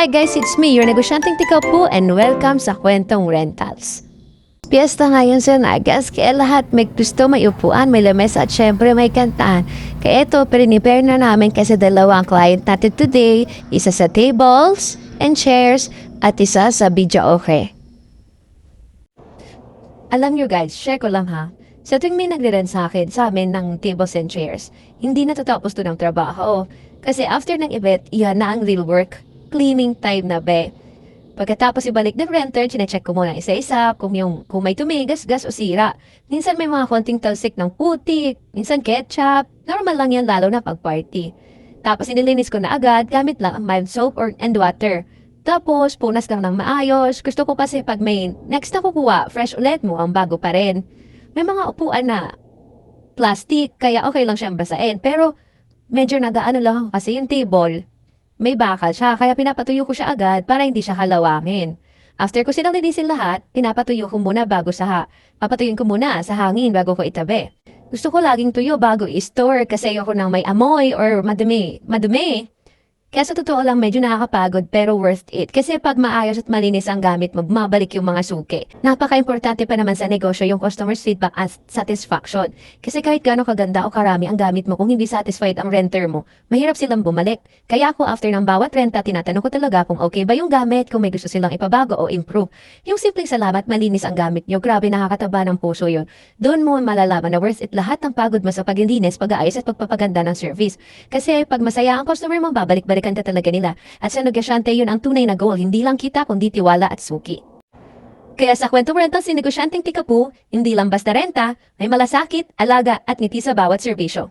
Hi guys, it's me, your negosyanteng Tikapu, and welcome sa Kwentong Rentals. Piyesta ngayon sa Nagas, kaya lahat may gusto, may upuan, may lamesa at syempre may kantaan. Kaya ito, prepare na namin kasi dalawa ang client natin today, isa sa tables and chairs at isa sa video okay. Alam nyo guys, share ko lang ha. Sa tuwing may nagre-rent sa amin ng tables and chairs, hindi natatapos to ng trabaho. Kasi after ng event, iyan na ang real work. Cleaning time na be. Pagkatapos ibalik ng renter, chinecheck ko muna isa-isa kung may tumigas, gas o sira. Minsan may mga konting talsik ng putik, minsan ketchup. Normal lang yan lalo na pag party. Tapos inilinis ko na agad gamit lang ang mild soap and water. Tapos punas lang ng maayos. Gusto ko kasi pag may next na kukuha, fresh ulit mo ang bago pa rin. May mga upuan na plastic, kaya okay lang siyang basain. Pero medyo nagaano lang kasi yung table. May bakal siya, kaya pinapatuyo ko siya agad para hindi siya halawangin. After ko silang linisin lahat, pinapatuyo ko muna bago papatuyuin ko muna sa hangin bago ko itabi. Gusto ko laging tuyo bago i-store kasi ayoko nang may amoy or madumi. Kaya sa totoo lang medyo nakakapagod pero worth it. Kasi pag maayos at malinis ang gamit mo, bumabalik yung mga suki. Napaka-importante pa naman sa negosyo yung customer's feedback at satisfaction. Kasi kahit gaano kaganda o karami ang gamit mo, kung hindi satisfied ang renter mo, mahirap silang bumalik. Kaya ako after ng bawat renta, tinatanong ko talaga kung okay ba yung gamit, kung may gusto silang ipabago o improve. Yung simpleng salamat, malinis ang gamit nyo, grabe nakakataba ng puso yun. Doon mo malalaman na worth it lahat ng pagod mo sa paglilinis, pag-aayos at pagpapaganda ng service. Kasi pag masaya ang customer mo, babalik-balik ka talaga nila. At sa negosyante yun ang tunay na goal, hindi lang kita kundi tiwala at suki. Kaya sa Kwentong Rentals si Negosyanteng Tikapu, hindi lang basta renta, may malasakit, alaga at ngiti sa bawat serbisyo.